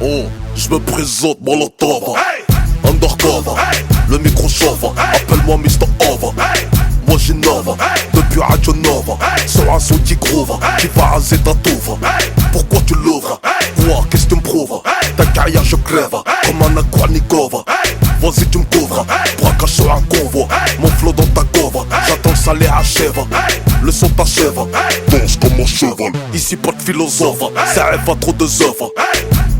Oh, je me présente, Molotov, undercover, le micro chauve, appelle-moi Mr. Ova. Moi j'innove, depuis Radio Nova, sur un son qui groove, qui va raser ta touve. Pourquoi tu l'ouvres? Quoi, qu'est-ce que tu me prouves? Ta carrière je crève, comme un Akwarnikova. Vas-y tu me couvres, braquage sur un convoi. Mon flow dans ta cove, j'attends que ça les achève. Le son t'achève, danse comme un cheval. Ici pas de philosophe, ça rêve à trop de œuvres.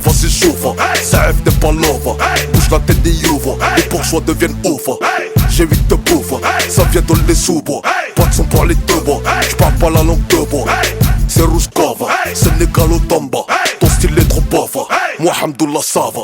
Vas-y chauffe, ça rêve des pas love. Bouge la tête des youves, les bourgeois deviennent ouf. J'ai 8 de bouffe, ça vient de les sous-bois. Pas de son pour les deux bois, j'parle pas la langue de bois. C'est Rouskova, Sénégal au Tamba. Ton style est trop bof, moi Hamdoullah ça va.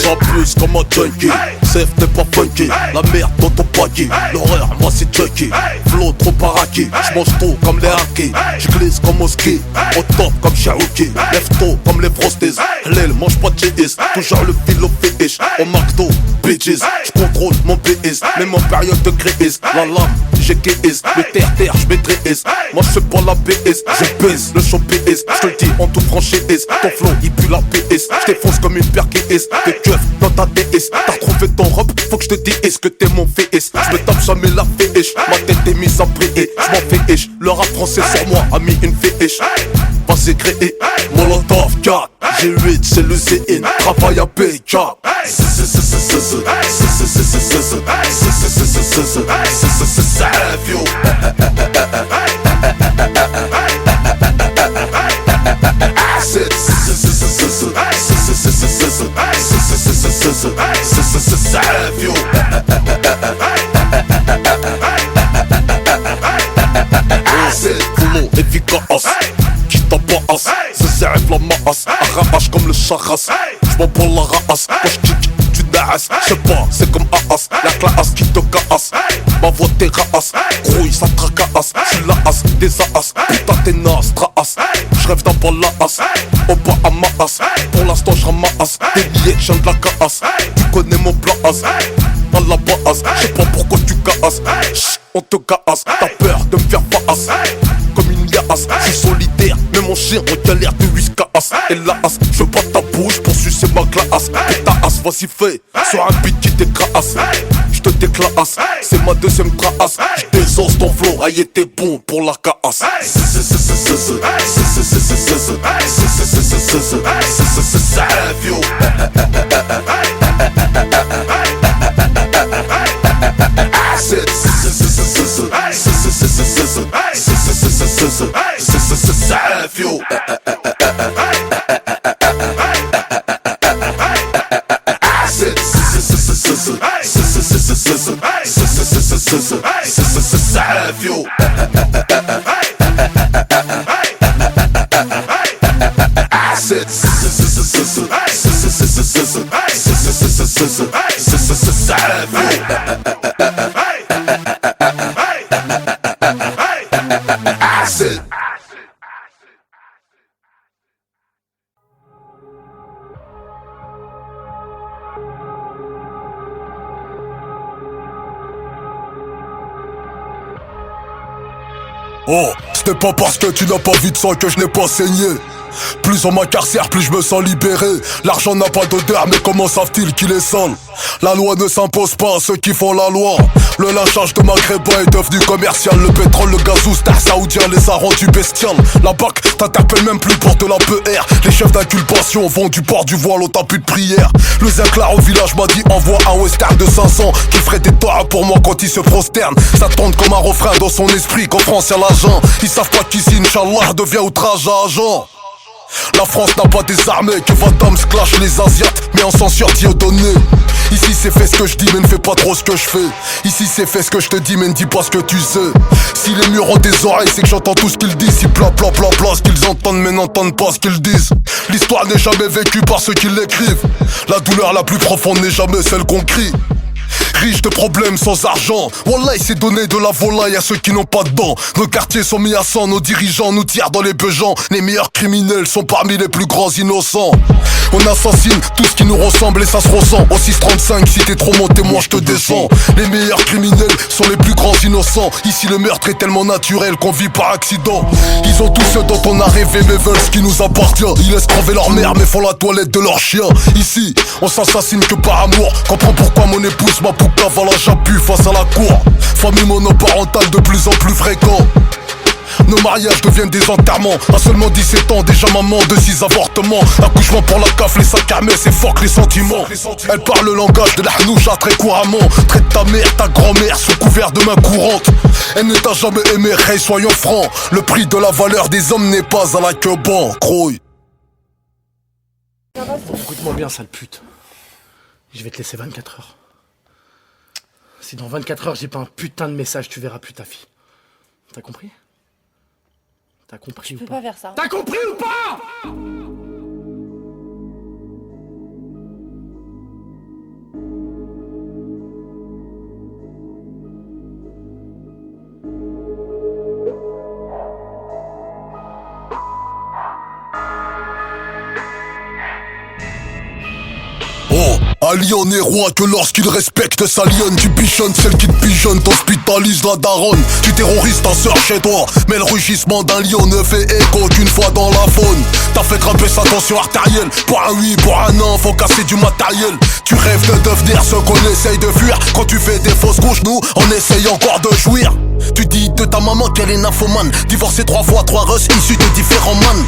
J'abuse comme un junkie, safe n'est pas funky. La merde dans ton paquet, l'horreur moi c'est Chucky. Flow trop paraki, j'mange tôt comme les hackers. J'glisse comme au ski, au top comme Cherokee. Lève tôt comme les frosties, Lel mange pas de GS. Toujours le fil au fétiche, au McDo, bitches. J'contrôle mon PS, même en période de crise. La lame, j'ai KS, le terre-terre j'maîtrise. Moi j'fais pas la PS, je pèse le champ PS. J'te le dis en toute franchise, ton flow il pue la PS. J'défonce comme une paire KS, des keufs dans ta DS. T'as retrouvé ton robe, faut que j'te dise que t'es mon fils. J'me tape jamais la féiche, ma tête est mise à prier. J'm'en fais ish, le rap français sur moi a mis une féiche. Vas-y créer, Molotov 4, G8 c'est le ZN, travail à PK. Flow efficace, qui tabasse, ça s'arrête la masse, arrache comme le charras. J'm'en prends la race, quand j'kick tu nasses. J'sais pas, c'est comme Aas, la classe qui te casse. Ma voix t'es race, grouille ça tracasse. J'suis la as, des as, putain t'es naze, traas. J'rêve d'avoir la as, au bas à ma as. Pour l'instant j'ramasse, des billets j'en de la casse. Tu connais mon place, pas la base. J'sais pas pourquoi tu casses, chut, on te casse. T'as peur de me faire face, comme une liasse. J'suis solidaire, mais mon chien en galère de whiskas. Et la as, j'veux pas ta bouche pour sucer ma glace. Et ta as, vas-y fais, sur un beat qui t'écrase. J'te déclasse, c'est ma deuxième trace. J'désose ton flow, aïe t'es bon pour la casse. Oh, c'était pas parce que tu n'as pas vu de sang que je n'ai pas saigné. Plus on m'incarcère, plus je me sens libéré. L'argent n'a pas d'odeur, mais comment savent-ils qu'il est sale? La loi ne s'impose pas à ceux qui font la loi. Le lynchage de Maghrébin est devenu commercial. Le pétrole, le gaz ou star saoudien les a rendus bestiales. La BAC t'interpelle même plus pour de la PR. Les chefs d'inculpation vont du port du voile au tapis de prière. Le Zinclar au village m'a dit envoie un western de 500 qui ferait des torts pour moi quand il se prosterne. Ça tourne comme un refrain dans son esprit qu'en France y'a l'agent. Ils savent pas qu'ici Inch'Allah devient outrage à agent. La France n'a pas des armées, que Van Damme se clash les Asiates, mais en censure Dieudonné. Ici c'est fait ce que je dis mais ne fais pas trop ce que je fais. Ici c'est fait ce que je te dis mais ne dis pas ce que tu sais. Si les murs ont des oreilles c'est que j'entends tout ce qu'ils disent. Si bla bla bla bla ce qu'ils entendent mais n'entendent pas ce qu'ils disent. L'histoire n'est jamais vécue par ceux qui l'écrivent. La douleur la plus profonde n'est jamais celle qu'on crie. Riche de problèmes sans argent. Wallah, il s'est donné de la volaille à ceux qui n'ont pas de dents. Nos quartiers sont mis à sang, nos dirigeants nous tirent dans les besoins. Les meilleurs criminels sont parmi les plus grands innocents. On assassine tout ce qui nous ressemble et ça se ressent. Au 635, si t'es trop mon témoin, je te descends. Les meilleurs criminels sont les plus grands innocents. Ici le meurtre est tellement naturel qu'on vit par accident. Ils ont tout ce dont on a rêvé mais veulent ce qui nous appartient. Ils laissent crever leur mère mais font la toilette de leur chien. Ici, on s'assassine que par amour. Comprends pourquoi mon épouse ma pouca va la japu face à la cour. Famille monoparentale de plus en plus fréquent. Nos mariages deviennent des enterrements. À seulement 17 ans, déjà maman de 6 avortements. Accouchement pour la CAF, les sacs armés, c'est fort que les sentiments. Elle parle le langage de la hnoucha très couramment. Traite ta mère, ta grand-mère sous couvert de main courante. Elle ne t'a jamais aimé, hey, soyons francs. Le prix de la valeur des hommes n'est pas à la queue ban, croy. Écoute-moi bien, sale pute. Je vais te laisser 24 heures. Si dans 24 heures j'ai pas un putain de message, tu verras plus ta fille. T'as compris? T'as compris ou pas? Tu peux pas faire ça. T'as compris ou pas? Un lion n'est roi que lorsqu'il respecte sa lionne. Tu pigeonnes celle qui te pigeonne, t'hospitalise la daronne. Tu terrorises ta sœur chez toi, mais le rugissement d'un lion ne fait écho qu'une fois dans la faune. T'as fait grimper sa tension artérielle. Pour un oui, pour un non, faut casser du matériel. Tu rêves de devenir ce qu'on essaye de fuir. Quand tu fais des fausses couches, nous, on essaye encore de jouir. Tu dis de ta maman qu'elle est nymphomane. Divorcée 3 fois, 3 russes issus de différents man.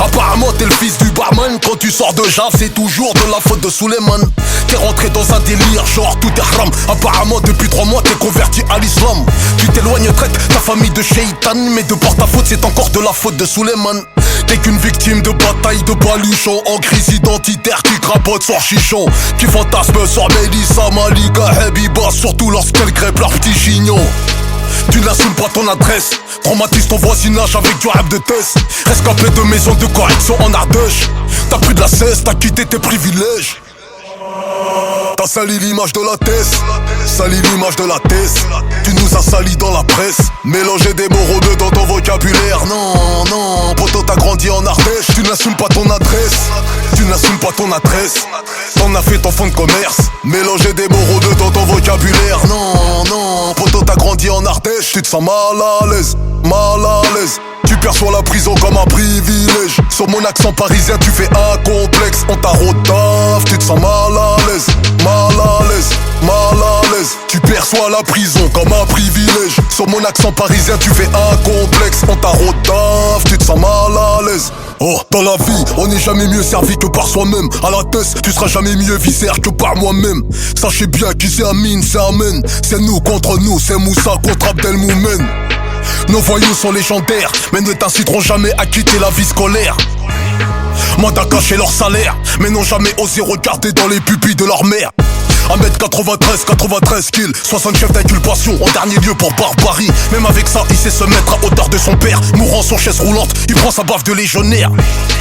Apparemment t'es le fils du barman. Quand tu sors de Jave c'est toujours de la faute de Suleiman. T'es rentré dans un délire genre tout est haram. Apparemment depuis 3 mois t'es converti à l'islam. Tu t'éloignes, traite ta famille de shaitan. Mais de par ta faute c'est encore de la faute de Suleiman. T'es qu'une victime de bataille de baluchon. En crise identitaire qui crapote sur chichon. Qui fantasme sur Mélissa, Malika, Habiba. Surtout lorsqu'elles crêpent leur petit chignon. Tu n'assumes pas ton adresse, traumatise ton voisinage avec du rap de test. Rescapé de maison de correction en Ardèche. T'as pris de la cesse, t'as quitté tes privilèges. T'as sali l'image de la thèse, sali l'image de la thèse. Tu nous as sali dans la presse. Mélanger des mots rodeux dans ton vocabulaire. Non, non, poto t'as grandi en Ardèche. Tu n'assumes pas ton adresse, tu n'assumes pas ton adresse. T'en as fait ton fond de commerce. Mélanger des mots rodeux dans ton vocabulaire. Non, non, poto t'as grandi en Ardèche. Tu te sens mal à l'aise, mal à l'aise. Tu perçois la prison comme un privilège. Sur mon accent parisien tu fais un complexe. On t'a rodaf, tu te sens mal à l'aise, mal à l'aise, mal à l'aise. Tu perçois la prison comme un privilège. Sur mon accent parisien tu fais un complexe. On t'a rodaf, tu te sens mal à l'aise. Oh, dans la vie, on n'est jamais mieux servi que par soi-même. À la tête, tu seras jamais mieux viscère que par moi-même. Sachez bien qui c'est Amine, c'est Amen. C'est nous contre nous, c'est Moussa contre Abdelmoumen. Nos voyous sont légendaires, mais ne t'inciteront jamais à quitter la vie scolaire. Mandat caché leur salaire, mais n'ont jamais osé regarder dans les pupilles de leur mère. 1m93, 93 kills, 60 chefs d'inculpation en dernier lieu pour barbarie. Même avec ça, il sait se mettre à hauteur de son père. Mourant sur chaise roulante, il prend sa baffe de légionnaire.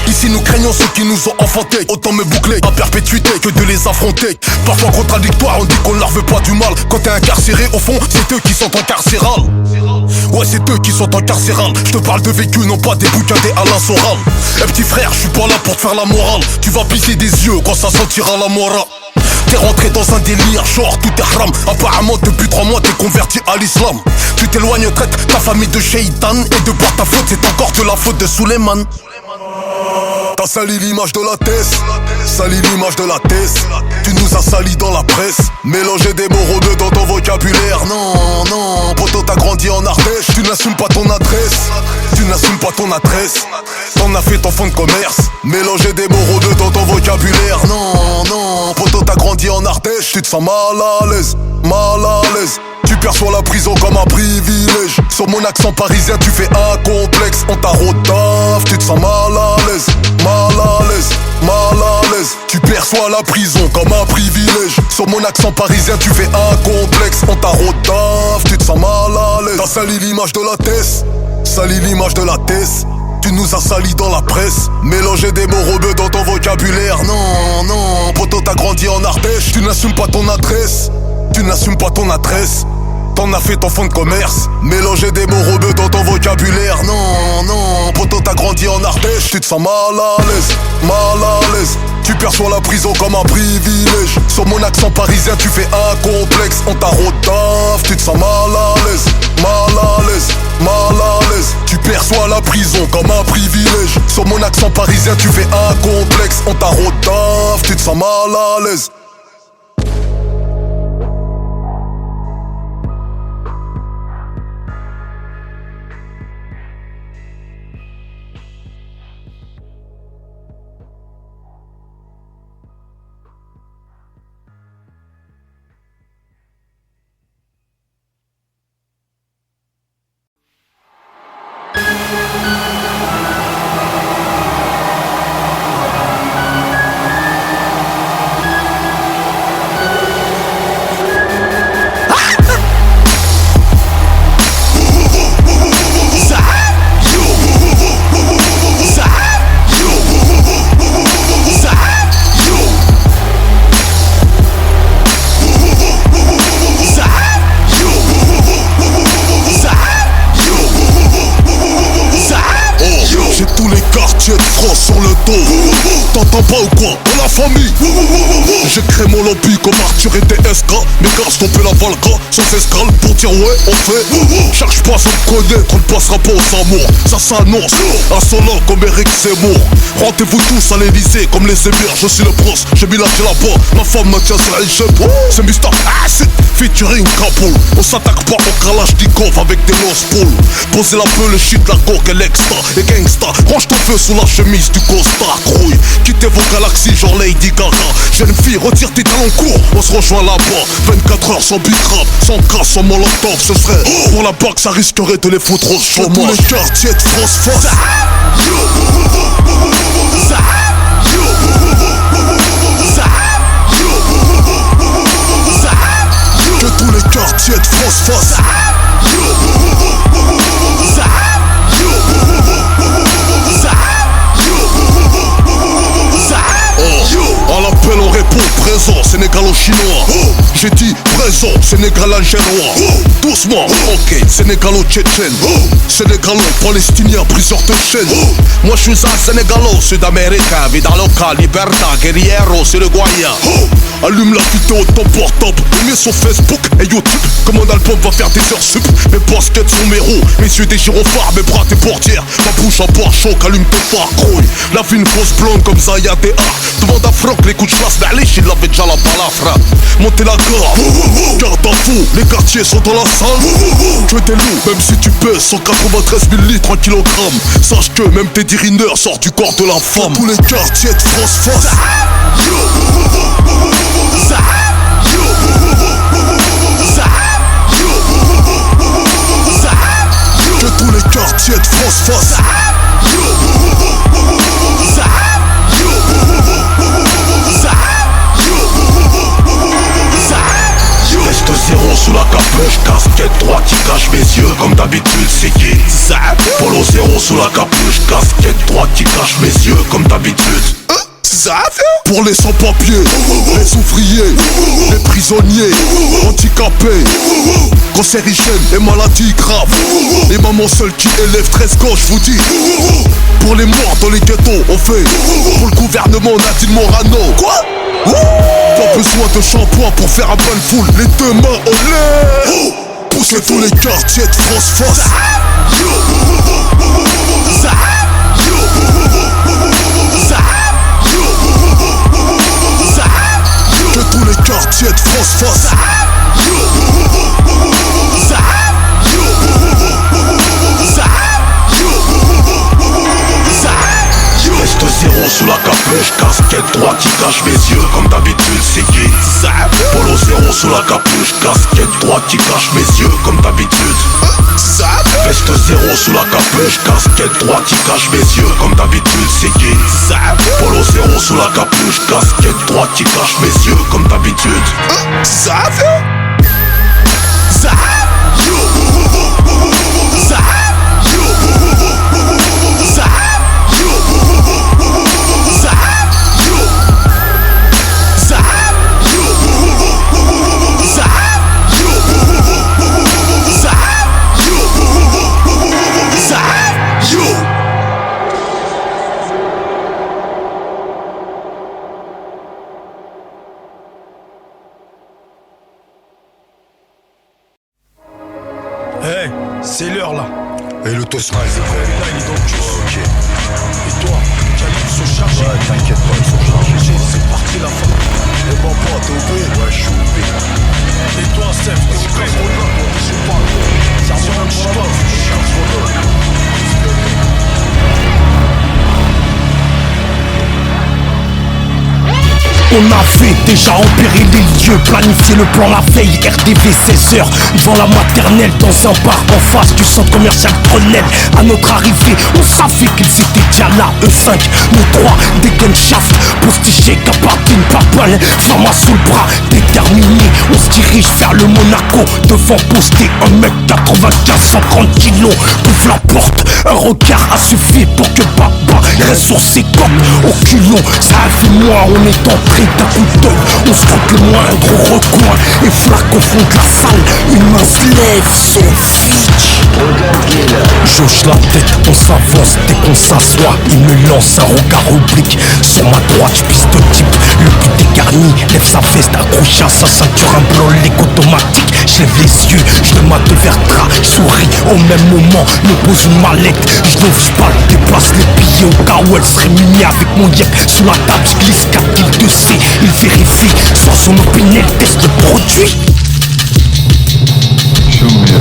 Ici nous craignons ceux qui nous ont enfantés. Autant me boucler à perpétuité que de les affronter. Parfois contradictoire, on dit qu'on leur veut pas du mal. Quand t'es incarcéré, au fond, c'est eux qui sont incarcérales. Ouais, c'est eux qui sont incarcérales. Je te parle de vécu, non pas des bouquins des Alain Soral. Eh petit frère, je suis pas là pour te faire la morale. Tu vas pisser des yeux quand ça sentira la morale. T'es rentré dans un délire, genre tout est haram. Apparemment depuis 3 mois t'es converti à l'islam. Tu t'éloignes, traite ta famille de shaitan. Et de par ta faute c'est encore de la faute de Suleiman. T'as sali l'image de la thèse, sali l'image de la thèse. Tu nous as sali dans la presse. Mélanger des mots rodeux dans ton vocabulaire. Non, non, poto t'as grandi en Ardèche. Tu n'assumes pas ton adresse, tu n'assumes pas ton adresse. T'en as fait ton fond de commerce. Mélanger des mots rodeux dans ton vocabulaire. Non, non, poto t'as grandi en Ardèche. Tu te sens mal à l'aise, mal à l'aise. Tu perçois la prison comme un privilège. Sur mon accent parisien tu fais un complexe. On t'a rodaf, tu te sens mal à l'aise, mal à l'aise, mal à l'aise. Tu perçois la prison comme un privilège. Sur mon accent parisien tu fais un complexe. On t'a rodaf, tu te sens mal à l'aise. T'as sali l'image de la thèse, sali l'image de la thèse. Tu nous as sali dans la presse. Mélanger des mots rebeux dans ton vocabulaire. Non, non, poto t'as grandi en Ardèche. Tu n'assumes pas ton adresse, Tu n'assumes pas ton adresse. T'en as fait ton fond de commerce. Mélanger des mots rebeux dans ton vocabulaire. Non, non, poto t'as grandi en Ardèche. Tu te sens mal à l'aise, mal à l'aise. Tu perçois la prison comme un privilège. Sur mon accent parisien tu fais un complexe. On t'a rodaf, tu te sens mal à l'aise, mal à l'aise, mal à l'aise. Tu perçois la prison comme un privilège. Sur mon accent parisien tu fais un complexe. On t'a rodaf, tu te sens mal à l'aise. Sur le dos, t'entends pas ou quoi? Dans la famille, j'ai créé mon lobby comme Arthur et DSK. Mes gars stompé la Valka sans escale pour dire ouais on fait. Cherche pas à me connaître, on ne passera pas aux amours. Ça s'annonce, insolent comme Eric Zemmour. Rendez-vous tous à l'Elysée comme les émirs. Je suis le prince, j'ai mis la clé là-bas. Ma femme me tient sur elle, c'est Mr. Acid featuring Kaboul. On s'attaque pas au Kalachnikov avec des lost poules. Posez la peu, le shit, la coque et l'extra. Et gangsta, range ton feu sous la chemise du costard. Crouille, quittez vos galaxies genre Lady Gaga. Jeune fille, retire tes talons courts. On se rejoint là-bas, 24 heures sans bicrap, sans casse, sans molotov. Ce serait pour la banque, ça risquerait de les foutre au chômage. Tous les quartiers de France, force. Que tous les quartiers de France fassent. À l'appel on répond présent, sénégalo-chinois. J'ai dit présent, sénégalo-génois. Doucement, ok, sénégalo-tchétchène. Sénégalo-palestinien, briseur de chaîne. Moi je suis un sénégalo, sud-américain. Vida loca, libertad, guerriero, c'est le Guaya. Allume la vidéo de ton portable, mets sur Facebook et YouTube. Que mon album va faire des heures sup. Mes baskets sont mes roues, mes yeux des gyrophares, mes bras des portières. Ma bouche en bois chaud, allume tes phares, grouille. La vie une fausse blonde comme Zaya DA. Demande à Franck les coups de chasse, Berlich il avait déjà la balafre. Montez la garde, garde à fou, les quartiers sont dans la salle. Tu es des loups, même si tu pèses 193 000 litres en kilogramme. Sache que même tes dirineurs sortent du corps de la femme. Tous les quartiers de France face. Que tous les quartiers de France fassent. Reste zéro sous la capuche, casquette droite qui cache mes yeux comme d'habitude c'est qui. Polo zéro sous la capuche, casquette droite qui cache mes yeux comme d'habitude. Pour les sans-papiers, les ouvriers, les prisonniers, handicapés, cancérigènes et maladies graves. Les mamans seules qui élèvent 13 gauches, je vous dis. Pour les morts dans les ghettos, on fait. Pour le gouvernement Nadine Morano. Quoi? Pas besoin de shampoing pour faire un bonne foule. Les deux mains au lait. Poussez tous les quartiers de France face. Que tous les quartiers de France fassent. Reste zéro sous la capuche, casquette droite qui cache mes yeux comme d'habitude c'est qui. Polo zéro sous la capuche, casquette droite qui cache mes yeux comme d'habitude. Veste zéro sous la capuche, casquette droite qui cache mes yeux comme d'habitude c'est qui. Polo zéro sous la capuche, casquette droite qui cache mes yeux comme d'habitude. Zah C'est l'heure là. Et le toast. Là, il est dans le cul. Ok. Et toi, ils sont chargés. Ouais, t'inquiète pas, ils sont chargés. C'est parti la fin. Et mon pote, t'es OP? Ouais, je suis OP. Et toi, Steph, t'es au prêt. Je parle. Ça revient un chica. On avait déjà empiré les lieux, planifié le plan la veille, RDV 16h, devant la maternelle, dans un bar en face du centre commercial Grenelle. À notre arrivée, on savait qu'ils étaient déjà là, E5, nous trois, des gunshaft, postiché, capardine, papal, flamma sous le bras, déterminé, on se dirige vers le Monaco, devant poster un mec 95, 130 kilos, ouvre la porte, un regard a suffi pour que Baba reste sur ses côtes, au culot, ça a fait moi, on est entré d'un coup d'œil, on se compte le moindre recoin, et flaque au fond de la salle, une main se lève, son fitch. J'hoche la tête, on s'avance dès qu'on s'assoit, il me lance un regard oblique, sur ma droite je pisse de type, le but est garni, lève sa veste, accroché à sa ceinture, un bloc automatique, je lève les yeux, je le mate vers Tra, je souris, au même moment, me pose une mallette, je l'ouvre, je parle, déplace les billets au cas où elle serait munie avec mon yep, sous la table je glisse 4 kills de C, il vérifie, sans son opinion, teste le produit.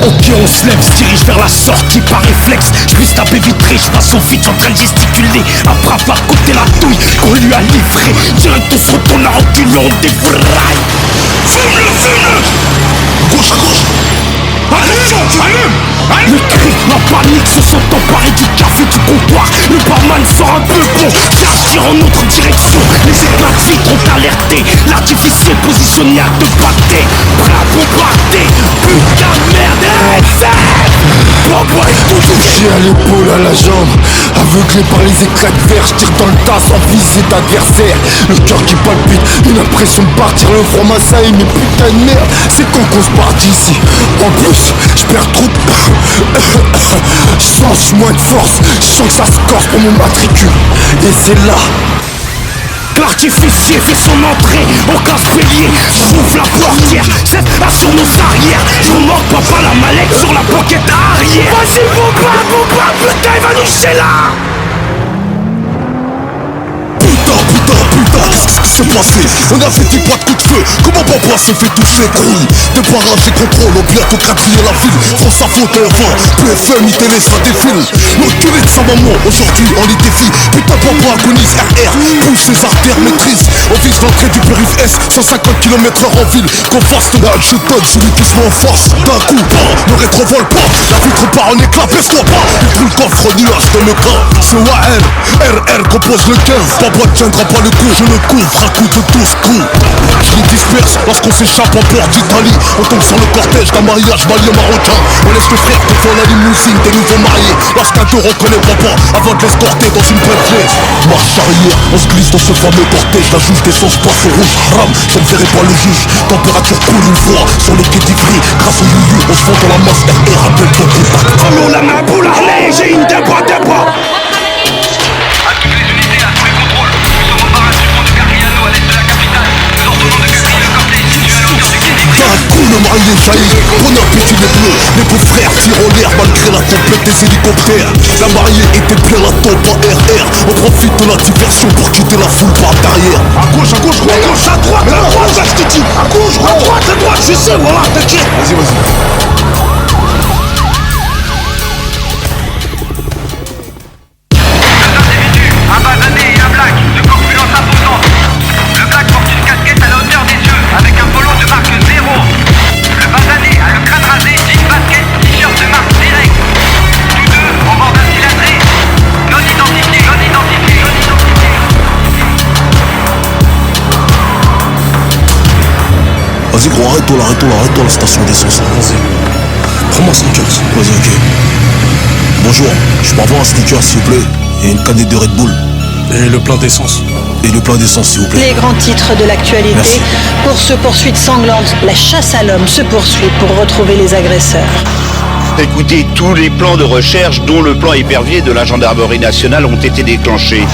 Ok, on se lève, se dirige vers la sortie par réflexe. Je puisse taper vitré, je passe au vide, en train de gesticuler. Après avoir côté la douille qu'on lui a livré, direct on se retourne à reculer, on débraille. Fume-le. Gauche à gauche. Attention, allume. Le cri, la panique se sont emparés du café du comptoir. Le barman sort un peu bon, ça tire en notre direction. Les éclats de vitre ont alerté, l'artificiel positionné à 2 pâtés, prêt à bombarder. Putain de merde, Bobo est tout touché à l'épaule, à la jambe, aveuglé par les éclats de verre, je tire dans le tas sans viser d'adversaire. Le cœur qui palpite, une impression de partir, le front m'assaille, mais putain de merde, c'est quand qu'on se part d'ici. En plus, je perds trop de... Je sens moins de force, je sens que ça se corse pour mon matricule. Et c'est là... L'artificier fait son entrée, on casse bélier, j'ouvre la portière, cette sur nos arrières, je remonte papa la mallette sur la banquette arrière. Vas-y Boba, putain il va nous chier là. Putain, qu'est-ce qui s'est passé? On a fait 10 pas de coup de feu, comment papa s'est fait toucher, grouille? Débarrage et contrôle, on bientôt quadriller la ville. France Info, TF1, PFM, télé, ça défile. L'enculé de sa maman, aujourd'hui on les défie. Putain, papa agonise, RR, pousse ses artères, maîtrise. On vise l'entrée du périph' S, 150 km/h en ville. Qu'on fasse de la je donne celui qui se met en face. D'un coup, le rétrovol pas, la vitre part en éclat, baisse-toi pas. Il fout le coffre au nuage de le camp. C'est OAL, RR compose le 15. Papa tiendra pas le coup, je le couvre à coups de 12 coups. Je les disperse lorsqu'on s'échappe en port d'Italie. On tombe sur le cortège d'un mariage malien-marocain. On laisse le frère devant la limousine des nouveaux mariés. Lorsqu'un d'eux reconnaît papa avant de l'escorter dans une Bentley. Marche arrière, on se glisse dans ce fameux cortège. La juge d'essence passe au rouge, ram, je ne verrai pas le juge. Température cool une fois sur les quais d'Ivry. Grâce au yuyu, on se fond dans la masse RR, rappelle ton contact. Allô la main pour l'armée, j'ai une débat. Le marié jaillit, on a pété les bleus. Les beaux-frères tirent en l'air malgré la tempête des hélicoptères. La mariée était bien la tombe en RR. On profite de la diversion pour quitter la foule par derrière. À gauche, à droite, je te dis. À gauche, à droite, je sais, voilà, t'inquiète. Vas-y. Un basané et un black de corpulence imposante. Le black porte une casquette à la hauteur des yeux avec un polo de marque 0. Le basané a le crâne rasé, jean basket, t-shirt de marque direct. Tous deux en bord d'un cylindré. Non identifié. Vas-y gros, arrête-toi la station d'essence. Vas-y. Prends-moi un sneakers. Vas-y, ok. Bonjour, je peux avoir un sneaker s'il vous plaît. Et une canette de Red Bull. Et le plein d'essence. S'il vous plaît. Les grands titres de l'actualité. Merci. Course-poursuite sanglante. La chasse à l'homme se poursuit pour retrouver les agresseurs. Écoutez, tous les plans de recherche, dont le plan épervier de la gendarmerie nationale, ont été déclenchés.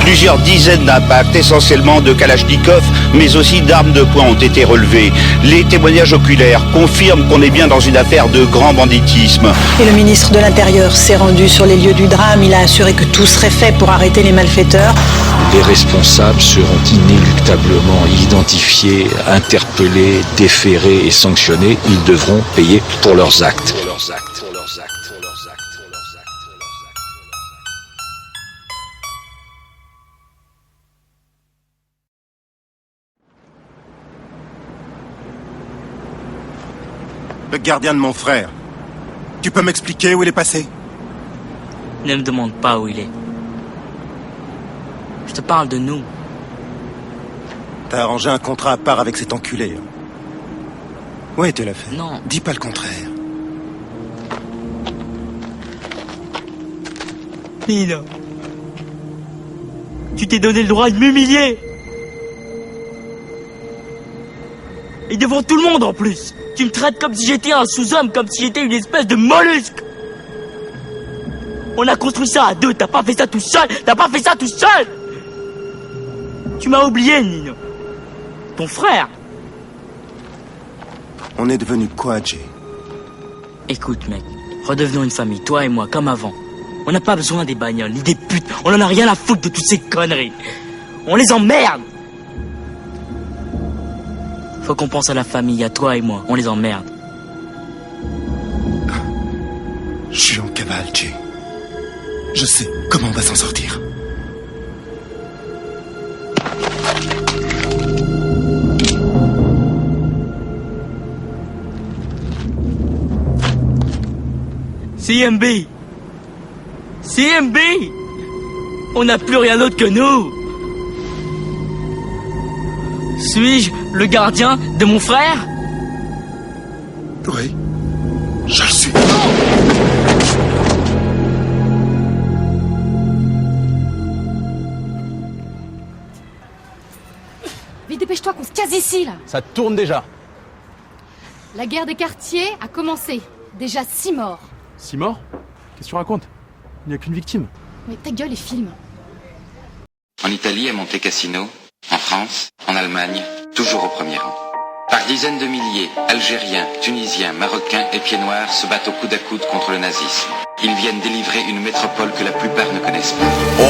Plusieurs dizaines d'impacts, essentiellement de Kalachnikov, mais aussi d'armes de poing ont été relevés. Les témoignages oculaires confirment qu'on est bien dans une affaire de grand banditisme. Et le ministre de l'Intérieur s'est rendu sur les lieux du drame. Il a assuré que tout serait fait pour arrêter les malfaiteurs. Les responsables seront inéluctablement identifiés, interpellés, déférés et sanctionnés. Ils devront payer pour leurs actes. Le gardien de mon frère. Tu peux m'expliquer où il est passé? Ne me demande pas où il est. Je te parle de nous. T'as arrangé un contrat à part avec cet enculé. Ouais, tu l'as fait. Non. Dis pas le contraire. Nina. Tu t'es donné le droit de m'humilier. Et devant tout le monde en plus. Tu me traites comme si j'étais un sous-homme, comme si j'étais une espèce de mollusque. On a construit ça à deux, t'as pas fait ça tout seul. Tu m'as oublié, Nino. Ton frère. On est devenu quoi, Jay? Écoute, mec, redevenons une famille, toi et moi, comme avant. On n'a pas besoin des bagnoles, ni des putes. On en a rien à foutre de toutes ces conneries. On les emmerde. Faut qu'on pense à la famille, à toi et moi. On les emmerde. Je suis en cavale, Jay. Je sais comment on va s'en sortir. CMB. On n'a plus rien d'autre que nous. Suis-je le gardien de mon frère? Oui, je le suis. Vite, dépêche-toi qu'on se casse ici, là. Ça tourne déjà. La guerre des quartiers a commencé. Déjà 6 morts. 6 morts? Qu'est-ce que tu racontes? Il n'y a qu'une victime. Mais ta gueule et filme. En Italie, à Monte Cassino, en France, en Allemagne, toujours au premier rang. Par dizaines de milliers, Algériens, Tunisiens, Marocains et Pieds Noirs se battent au coude à coude contre le nazisme. Ils viennent délivrer une métropole que la plupart ne connaissent pas. Oh,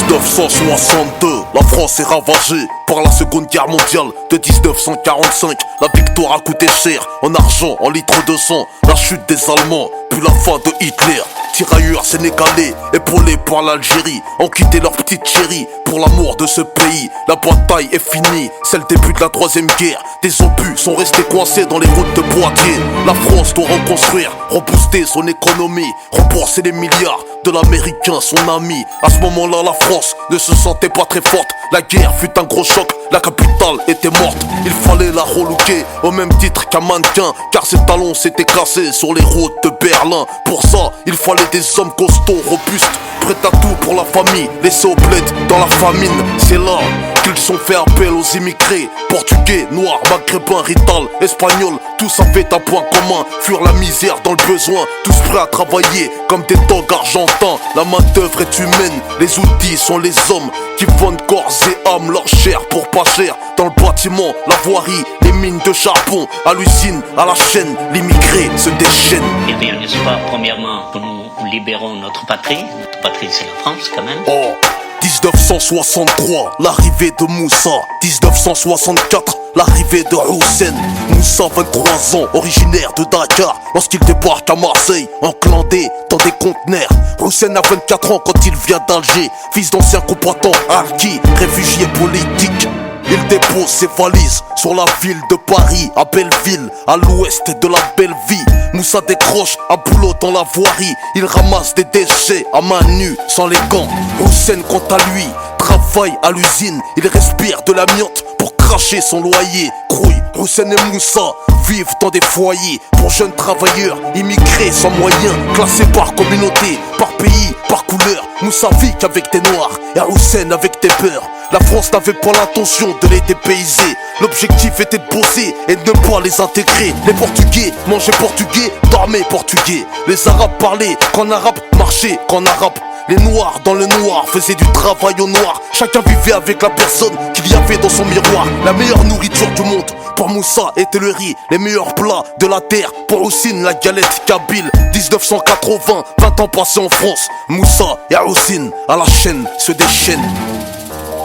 1962, la France est ravagée par la Seconde Guerre mondiale de 1945. La victoire a coûté cher, en argent, en litres de sang. La chute des Allemands, puis la fin de Hitler. Tirailleurs sénégalais, épaulés par l'Algérie, ont quitté leur petite chérie pour l'amour de ce pays. La bataille est finie, c'est le début de la troisième guerre. Des obus sont restés coincés dans les routes de Poitiers. La France doit reconstruire, rebooster son économie, rembourser les milliards de l'Américain, son ami. À ce moment-là, la France ne se sentait pas très forte. La guerre fut un gros choc, la capitale était morte. Il fallait la relooker au même titre qu'un mannequin, car ses talons s'étaient cassés sur les routes de Berlin. Pour ça, il fallait des hommes costauds, robustes, prêts à tout pour la famille, laissés au bled dans la famine. C'est là qu'ils ont fait appel aux immigrés, portugais, noirs, maghrébins, rital, espagnols. Tous avaient un point commun, fuir la misère dans le besoin. Tous prêts à travailler comme des dogs argentins. La main d'œuvre est humaine, les outils sont les hommes qui vendent corps et âme, leur chair pour pas cher. Dans le bâtiment, la voirie, les mines de charbon, à l'usine, à la chaîne, l'immigré se déchaîne. Eh bien, n'est-ce pas, premièrement, que nous libérons notre patrie. Notre patrie, c'est la France, quand même. Oh, 1963, l'arrivée de Moussa. 1964, l'arrivée de Hussein. Moussa, 23 ans, originaire de Dakar. Lorsqu'il débarque à Marseille, enclandé dans des conteneurs. Hussein a 24 ans quand il vient d'Alger. Fils d'ancien combattant harki, réfugié politique. Il dépose ses valises sur la ville de Paris, à Belleville, à l'ouest de la belle vie. Moussa décroche un boulot dans la voirie. Il ramasse des déchets à main nue, sans les gants. Hussein, quant à lui, travaille à l'usine. Il respire de l'amiante pour cracher son loyer. Crouille, Hussein et Moussa vivent dans des foyers pour jeunes travailleurs immigrés sans moyens, classés par communauté, par pays. pays par couleur. Moussavik avec tes noirs et Hussein avec tes peurs. La France n'avait pas l'intention de les dépayser. L'objectif était de bosser et de ne pas les intégrer. Les Portugais mangeaient portugais, dormaient portugais. Les Arabes parlaient qu'en arabe, marchaient qu'en arabe. Les noirs dans le noir faisaient du travail au noir. Chacun vivait avec la personne qu'il y avait dans son miroir. La meilleure nourriture du monde pour Moussa était le riz. Les meilleurs plats de la terre pour Houssine, la galette kabyle. 1980, 20 ans passés en France. Moussa et Houssine à la chaîne se déchaînent.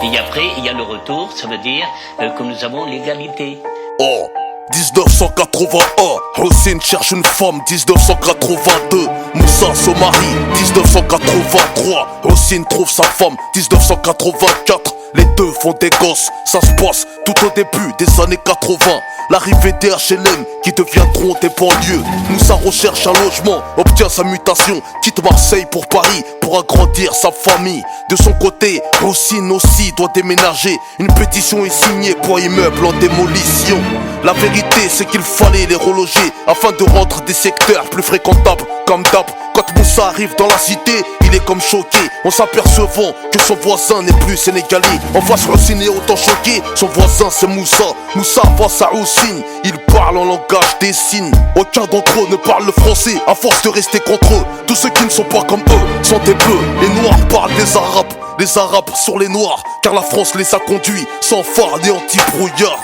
Et après, il y a le retour, ça veut dire que nous avons l'égalité. Oh, 1981, Houssine cherche une femme. 1982, Moussa se marie. 1983, Houssine trouve sa femme. 1984, les deux font des gosses. Ça se passe tout au début des années 80. L'arrivée des HLM qui deviendront des banlieues. Moussa recherche un logement, obtient sa mutation, quitte Marseille pour Paris pour agrandir sa famille. De son côté, Houssine aussi doit déménager. Une pétition est signée pour immeuble en démolition. La vérité c'est qu'il fallait les reloger afin de rendre des secteurs plus fréquentables. Comme d'hab, quand Moussa arrive dans la cité, il est comme choqué en s'apercevant que son voisin n'est plus sénégalais. En face, Houssine est autant choqué, son voisin c'est Moussa. Moussa face à Houssine, il parle en langage des signes. Aucun d'entre eux ne parle le français à force de rester contre eux. Tous ceux qui ne sont pas comme eux sont des bœufs. Les noirs parlent des arabes, les arabes sur les noirs, car la France les a conduits sans phare ni anti-brouillard.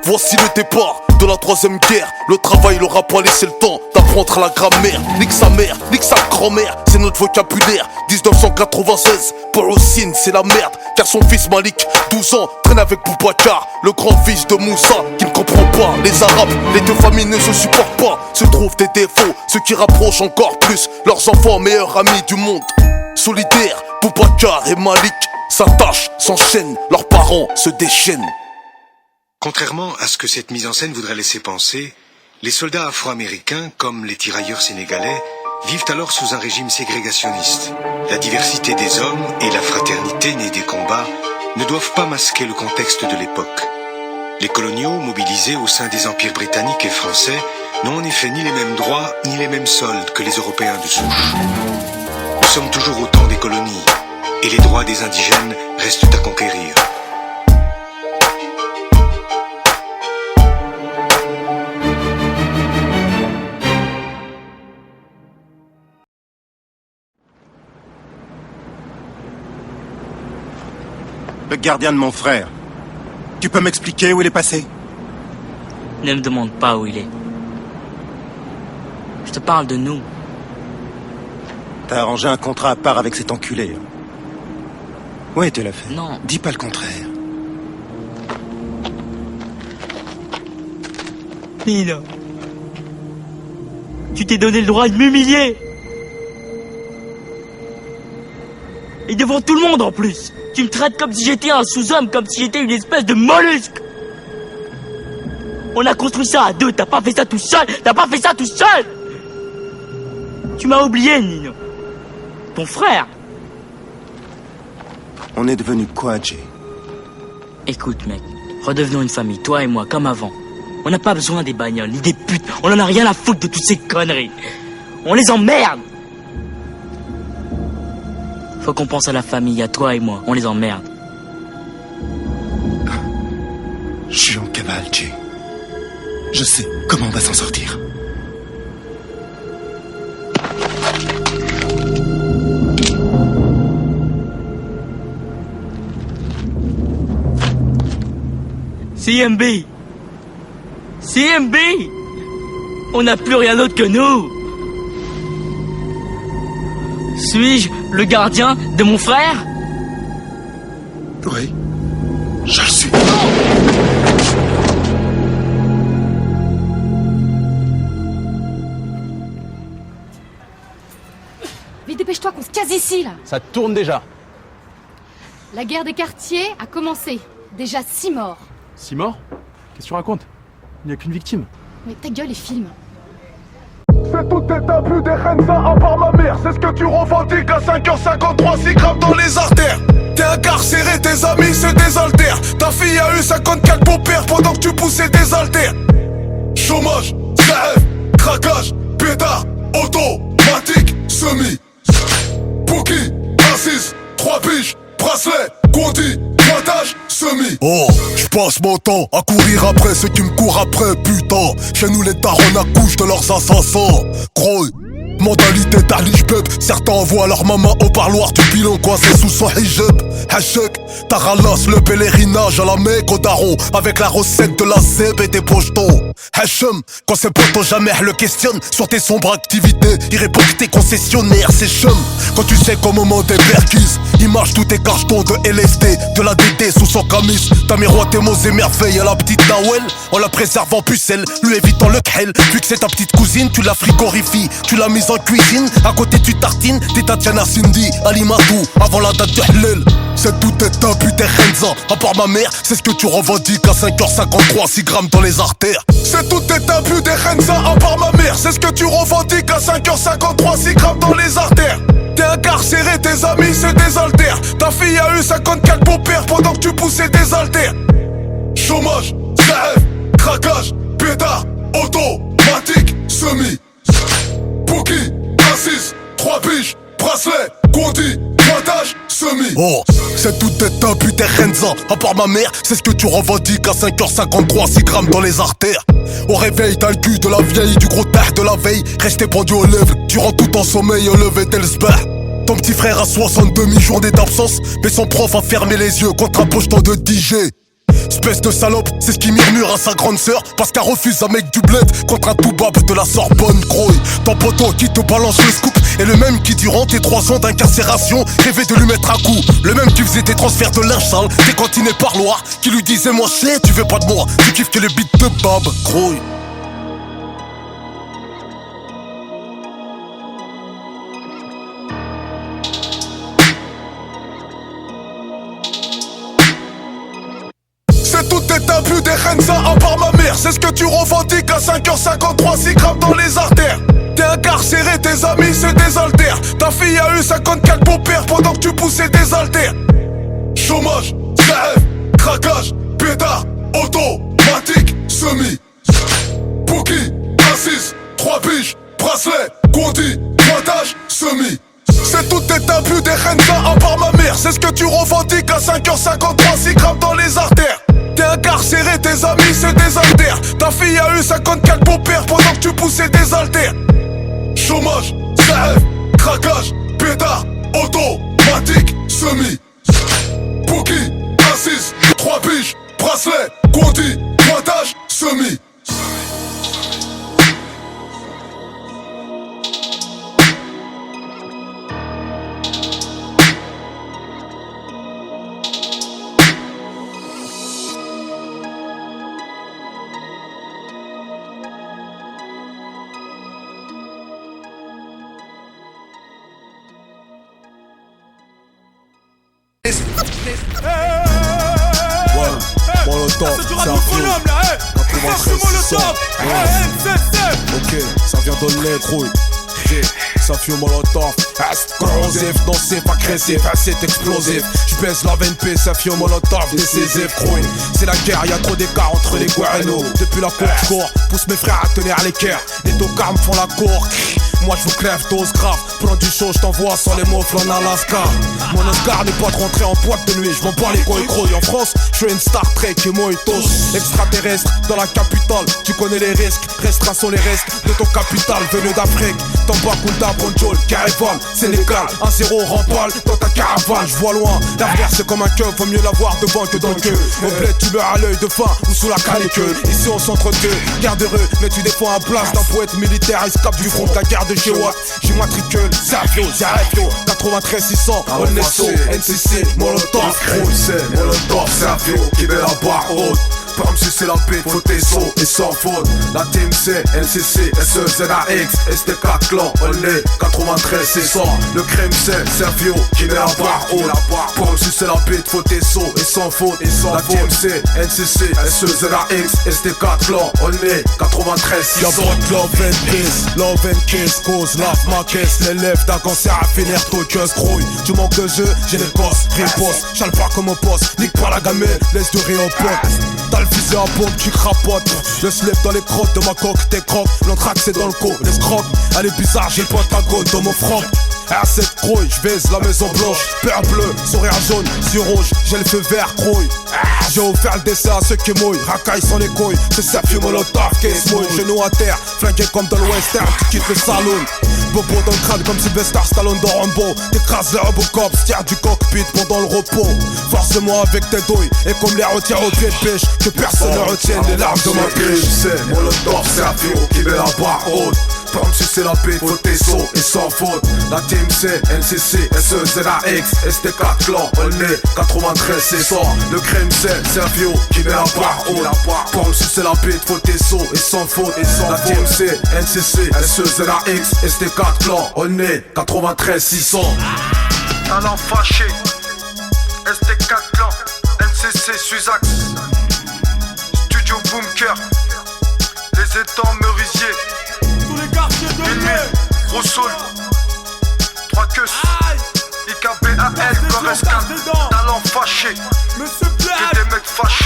Voici le départ de la troisième guerre. Le travail leur a pas laissé le temps d'apprendre la grammaire. Nique sa mère, nique sa grand-mère, c'est notre vocabulaire. 1996, pour Houssine c'est la merde, car son fils Malik, 12 ans, traîne avec Boubacar, le grand-fils de Moussa, qui ne comprend pas les arabes. Les deux familles ne se supportent pas, se trouvent des défauts, ce qui rapproche encore plus leurs enfants meilleurs amis du monde. Solidaires, Boubacar et Malik s'attachent, s'enchaînent, leurs parents se déchaînent. Contrairement à ce que cette mise en scène voudrait laisser penser, les soldats afro-américains, comme les tirailleurs sénégalais, vivent alors sous un régime ségrégationniste. La diversité des hommes et la fraternité née des combats ne doivent pas masquer le contexte de l'époque. Les coloniaux, mobilisés au sein des empires britanniques et français, n'ont en effet ni les mêmes droits ni les mêmes soldes que les Européens de souche. Nous sommes toujours au temps des colonies, et les droits des indigènes restent à conquérir. Le gardien de mon frère. Tu peux m'expliquer où il est passé? Ne me demande pas où il est. Je te parle de nous. T'as arrangé un contrat à part avec cet enculé. Ouais, tu l'as fait. Non. Dis pas le contraire. Nina, tu t'es donné le droit de m'humilier. Et devant tout le monde en plus. Tu me traites comme si j'étais un sous-homme, comme si j'étais une espèce de mollusque. On a construit ça à deux, t'as pas fait ça tout seul, t'as pas fait ça tout seul. Tu m'as oublié, Nino. Ton frère. On est devenu quoi, Jay? Écoute, mec, redevenons une famille, toi et moi, comme avant. On n'a pas besoin des bagnoles, ni des putes, on en a rien à foutre de toutes ces conneries. On les emmerde. Faut qu'on pense à la famille, à toi et moi, on les emmerde. Je suis en cavale, Jay. Je sais comment on va s'en sortir. CMB. CMB. On n'a plus rien d'autre que nous. Suis-je le gardien de mon frère? Oui, je le suis. Vite, dépêche-toi qu'on se casse ici, là. Ça tourne déjà. La guerre des quartiers a commencé. Déjà 6 morts. 6 morts? Qu'est-ce que tu racontes? Il n'y a qu'une victime. Mais ta gueule et filme. C'est tout est abus des reines, ça à part ma mère. C'est ce que tu revendiques à 5h53, 6 grammes dans les artères. T'es incarcéré, tes amis se désaltèrent. Ta fille a eu 54 beaux-pères pendant que tu poussais des haltères. Chômage, grève, craquage, pétard, automatique, semi. Pookie, assise, 3 piges, bracelet, Gondi, pointage, semi. Oh, j'passe mon temps à courir après ceux qui me courent après, putain. Chez nous les darons accouchent de leurs assassins. Croy. Mentalité d'Arlich-Beb, certains envoient leur maman au parloir du pilon coincé sous son hijab. Hachek, Taralas, le pèlerinage à la Mecque au daron, avec la recette de la zeb et des pochetons. Hachem, quand ses potos jamais le questionnent sur tes sombres activités, il répond que t'es concessionnaire, c'est chum. Quand tu sais qu'au moment des perquises, il marche tous tes cartons de LSD, de la DD sous son camis. T'as miroité mots et merveilles à la petite Nawel, en la préservant pucelle, lui évitant le khel. Vu que c'est ta petite cousine, tu la frigorifies, tu l'as mise en cuisine, à côté tu tartines, t'es Tatiana Cindy, Ali Madou, avant la date de Hlel. C'est tout est un putain Renza, à part ma mère, c'est ce que tu revendiques à 5h53, 6 grammes dans les artères. C'est tout est un putain Renza, à part ma mère, c'est ce que tu revendiques à 5h53, 6 grammes dans les artères. T'es incarcéré, tes amis c'est des haltères. Ta fille a eu 54 beaux-pères pendant que tu poussais des haltères. Chômage, CF, craquage, pétard, automatique, semi. Pookie, assise, 3 piges, bracelet, Gondi, pointage, semi. Oh, c'est tout est un putain Renza, à part ma mère, c'est ce que tu revendiques à 5h53, 6 grammes dans les artères. Au réveil, t'as le cul de la vieille, du gros tard de la veille, resté pendu aux lèvres, durant tout ton sommeil, au lever tel sbah. Ton petit frère a 62 demi-journées d'absence, mais son prof a fermé les yeux contre un pocheton de DJ. Espèce de salope, c'est ce qui murmure à sa grande sœur, parce qu'elle refuse un mec du bled contre un toubab de la Sorbonne, gros. Ton poteau qui te balance le scoop est le même qui durant tes 3 ans d'incarcération rêvait de lui mettre un coup. Le même qui faisait tes transferts de linge sale, tes cantines et parloirs, qui lui disait moi sais, tu veux pas de moi, tu kiffes que les beats de Bab, gros. Tout est un but des Renza, à part ma mère, c'est ce que tu revendiques à 5h53, 6 grammes dans les artères. T'es incarcéré, tes amis c'est des haltères. Ta fille a eu 54 beaux-pères pendant que tu poussais des haltères. Chômage, CF, craquage, pétard, automatique, semi. Pookie, assise, 3 piges, bracelet, Gondi, pointage, semi. C'est tout est un but des Renza, à part ma mère, c'est ce que tu revendiques à 5h53, 6 grammes dans les artères. T'es incarcéré, tes amis c'est des haltères. Ta fille a eu 54 beaux-pères pendant que tu poussais des haltères. Chômage, CF, craquage, pétard, automatique, semi. Pookie, assise, 3 piges, bracelet, Gondi, pointage, semi. C'est du rap de bonhomme là, c'est Molotov, ok, ça vient de l'être, ça fume Molotov, corrosif, dansif, agressif, c'est explosif. J'baise la VNP, ça fume Molotov, décisif, crouille. C'est la guerre, y'a trop d'écart entre les guerrinos. Depuis la cour, je cours, pousse mes frères à tenir l'équerre. Les tocards me font la cour. Moi je vous crève, dose grave. Prends du chaud, je t'envoie sans les moufles en Alaska. Mon Oscar n'est pas de rentrer en boîte de nuit. Je m'en bats les couilles gros. En France, je suis une Star Trek et mojitos. Extraterrestre dans la capitale, tu connais les risques. Restreints sont les restes de ton capital venu d'Afrique. Tambacounda, Bonjol, Caravan, Sénégal. 1-0 rempale dans ta caravane. Je vois loin, l'arrière c'est comme un keuf. Vaut mieux l'avoir devant que dans le queue. Au bled tu meurs à l'œil de faim ou sous la canicule. Ici on s'entretue, garde heureux. Mais tu défends un place d'un poète militaire. Escape du front de la guerre de chez Watt. J'y matricule, Savio, Zarefio 93 600, Onesso, NCC, Molotov, c'est Molotov, Savio, qui met la barre haute. Pas me sucer la paix, faut tes sauts et sans faute. La team C, NCC, SE, ZAX, ST4 clan, on est 93 600. Le crème c'est Savio, qui met la barre haute. Pas me sucer la paix, faut tes sauts et sans faute. La team C, NCC, SE, ZAX, ST4 clan, on est 93 600. Y'a pas de love and kiss, cause lave ma caisse. L'élève d'un cancer à finir toqueuse, grouille. Tu manques de jeu, j'ai les gosses, riposte. Chale pas comme un poste, nique pas la gamelle, laisse de rire au pote. T'as le fusil à pompe qui crapote. Le slip dans les crottes de ma coque, t'es croque. L'entraque c'est dans le co, l'escroque. Elle est bizarre, j'ai le pentagone dans mon froc. R7 crouille, je baise la maison blanche. Peur bleu, sourire jaune, yeux rouge, j'ai le feu vert, crouille. J'ai offert le dessert à ceux qui mouillent, racaille sans les couilles. C'est ça, fume molotov, case mouille. Genoux à terre, flingué comme dans le western. Tu quittes le saloon, bobo dans le crâne comme Sylvester Stallone dans Rambo. T'écrases le Robocop, tire du cockpit pendant le repos. Force-moi avec tes douilles, et comme les retire au pied de pêche, que personne ne retienne les larmes de ma biche. C'est molotov, c'est un vieux qui met la barre haute. Comme si c'est la paix, faut tes sauts et sans faute. La team c'est NCC, SE, ZAX, ST4 clan, on est 93, c'est ça. Le crème c'est un vieux qui met la barre haute. Comme si c'est la paix, faut tes sauts et sans faute. La team c'est NCC, SE, ZAX, ST4 clan, on est 93, 600. Talent fâché, ST4 clan, NCC, Suzax, Studio Bunker, les étangs Merisier. Gros Soul, 3 queues, IKBAL, Correscan, talent fâché, que des mecs fâchés.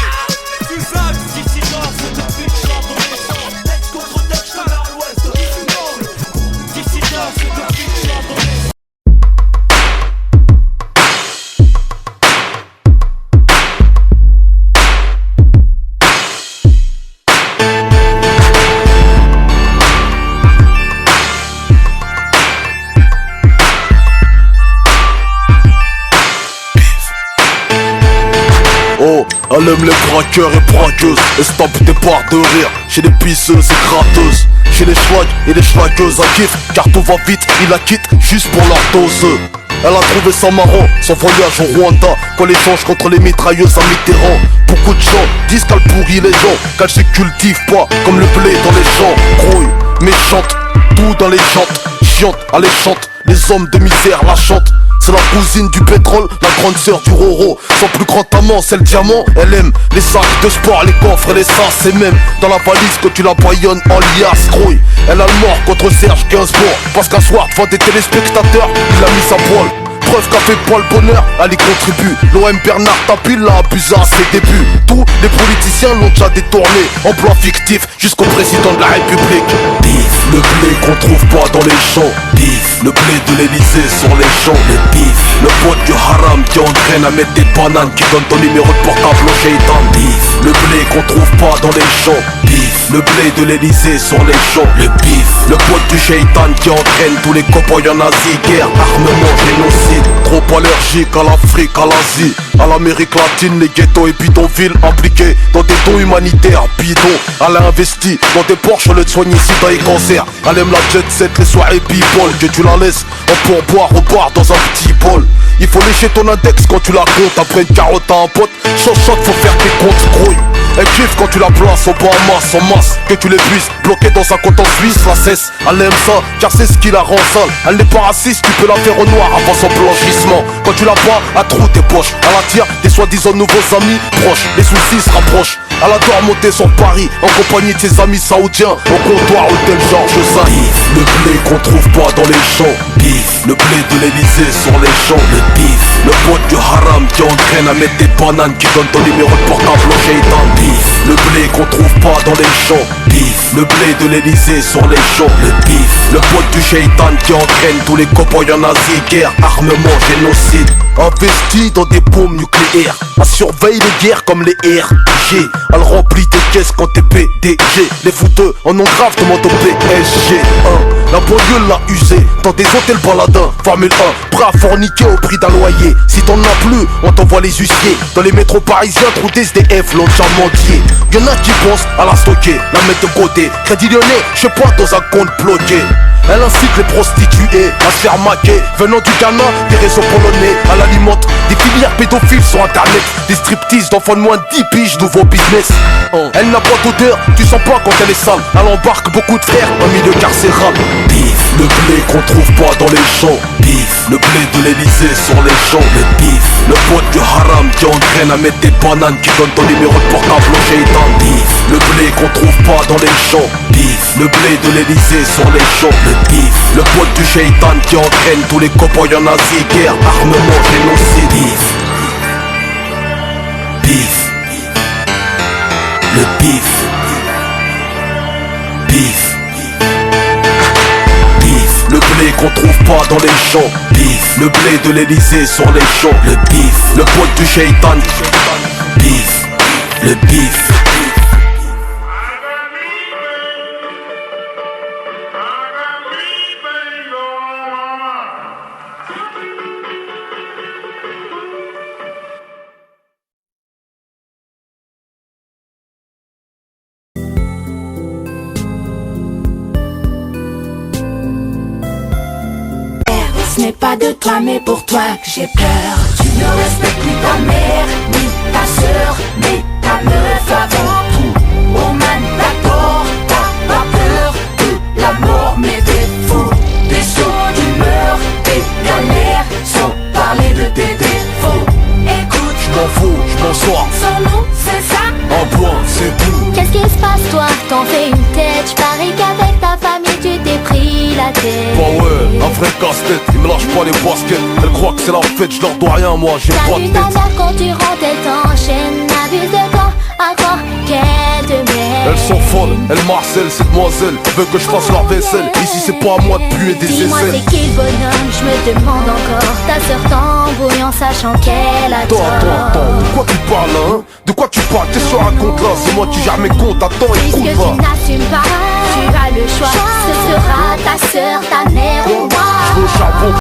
Oh, elle aime les braqueurs et braqueuses, estampe des barres de rire. Chez les pisseuses et gratteuses, chez les schwags et les schwagueuses à kiff. Car tout va vite, il la quitte juste pour leur dose. Elle a trouvé ça marrant, son voyage au Rwanda, quand l'échange contre les mitrailleuses à Mitterrand. Beaucoup de gens disent qu'elle pourrit les gens, qu'elle se cultive pas comme le blé dans les champs. Grouille, méchante, tout dans les jantes, chiante, alléchante, les hommes de misère la chantent. C'est la cousine du pétrole, la grande sœur du Roro. Son plus grand amant c'est le diamant. Elle aime les sacs de sport, les coffres et les sas. Et même dans la valise que tu la baillonnes en liasse, grouille. Elle a le mort contre Serge Gainsbourg, parce qu'un soir devant des téléspectateurs, il a mis sa poêle. Preuve qu'a fait pas le bonheur, elle y contribue. L'OM Bernard Tapie l'a abusé à ses débuts. Tous les politiciens l'ont déjà détourné. Emploi fictif jusqu'au président de la République. Bif, le blé qu'on trouve pas dans les champs. Bif, le blé de l'Elysée sur les champs. Le bif, le pote du haram qui entraîne à mettre des bananes, qui donne ton numéro de portable au shaitan. Bif, le blé qu'on trouve pas dans les champs. Bif, le blé de l'Elysée sur les champs. Le bif, le pote du shaitan qui entraîne tous les copains en Asie. Guerre, armement, génocide. Trop allergique à l'Afrique, à l'Asie, à l'Amérique latine, les ghettos et bidonvilles impliqués dans des dons humanitaires bidons. Elle a investi dans des Porsche au lieu de soigner sida et cancer. Elle aime la jet set, les soirées people, que tu la laisses en pourboire au bar dans un petit bol. Il faut lécher ton index quand tu la comptes. Après une carotte à un pote, shot faut faire tes comptes, grouille. Elle kiffe quand tu la places au Bahamas en masse, que tu l'épuises, bloqué dans un compte en Suisse, la cesse. Elle aime ça, car c'est ce qui la rend sale. Elle n'est pas raciste, tu peux la faire au noir avant son blanchissement. Quand tu la vois, à trou tes poches. Elle attire des soi-disant nouveaux amis proches, les soucis se rapprochent. Elle adore monter sur Paris, en compagnie de ses amis saoudiens, au comptoir hôtel Georges V. Bif, le blé qu'on trouve pas dans les champs. Bif, le blé de l'Elysée sur les champs. Le bif, le pote du haram qui entraîne à mettre des bananes, qui donne ton numéro de portable au shaitan. Bif, le blé qu'on trouve pas dans les champs. Bif, le blé de l'Elysée sur les champs. Le bif, le pote du shaitan qui entraîne tous les copains en Asie. Guerre, armement, génocide. Investi dans des bombes nucléaires, elle surveille les guerres comme les RG. Elle remplit tes caisses quand t'es PDG. Les fouteux en ont grave demandé au PSG. La banlieue l'a usé dans des hôtels baladins. Formule 1, prêt à forniquer au prix d'un loyer. Si t'en as plus, on t'envoie les huissiers. Dans les métros parisiens, trou des SDF, l'ont déjà mendié. Y'en a qui pensent à la stocker, la mettre de côté. Crédit lyonnais, je sais pas, dans un compte bloqué. Elle incite les prostituées à se faire maquer. Venant du Ghana, des réseaux polonais. Elle alimente des filières pédophiles sur internet. Des striptease d'enfants de moins de 10 piges, nouveau business. Elle n'a pas d'odeur, tu sens pas quand elle est sale. Elle embarque beaucoup de frères en milieu carcéral. Bif, le blé qu'on trouve pas dans les champs. Bif, le blé de l'Elysée sur les champs. Le bif, le pote du haram qui entraîne à mettre des bananes, qui donne ton numéro de portable au shaitan. Bif, le blé qu'on trouve pas dans les champs. Bif, le blé de l'Elysée sur les champs. Le bif, le pote du shaitan qui entraîne tous les copains en Asie. Guerre, armement, génocide. Bif, bif, le bif, bif, bif, le blé qu'on trouve pas dans les champs. Bif, le blé de l'Elysée sur les champs. Le bif, le pote du shaitan. Bif, le bif. Ce n'est pas de toi mais pour toi que j'ai peur. Tu ne respectes ni ta mère, ni ta sœur, ni ta meuf avant tout. Oh man, t'as tort, t'as pas peur de la mort mais t'es fou. Des sauts d'humeur, des galères, sans parler de tes défauts. Écoute, je m'en fous, je m'en sors. Son nom c'est ça, un point, c'est tout. Qu'est-ce qui se passe toi? T'en fais une tête, j'parie qu'avec ta famille tu t'es pris la tête. Bah ouais, un vrai casse-tête, il me lâche pas les baskets. Elle croit que c'est la fête, je leur dois rien, moi j'ai pas de tête. Ta mère quand tu rentres, elle t'enchaîne. Abuse de toi, à croire qu'elle te met. Elles sont folles, elles marcellent, ces demoiselles veulent que je fasse leur vaisselle. Ici c'est pas à moi de puer des aisselles. Dis-moi c'est qui le bonhomme, je me demande encore. Ta sœur t'embrouille en sachant qu'elle a tort. Attends, de quoi tu parles hein? De quoi tu parles? Qu'est-ce que tu racontes là? C'est moi qui gère mes comptes, attends, écoute puisque pas. tu n'assumes pas, tu as le choix. Ce sera ta sœur, ta mère ou moi. Je veux au charbon.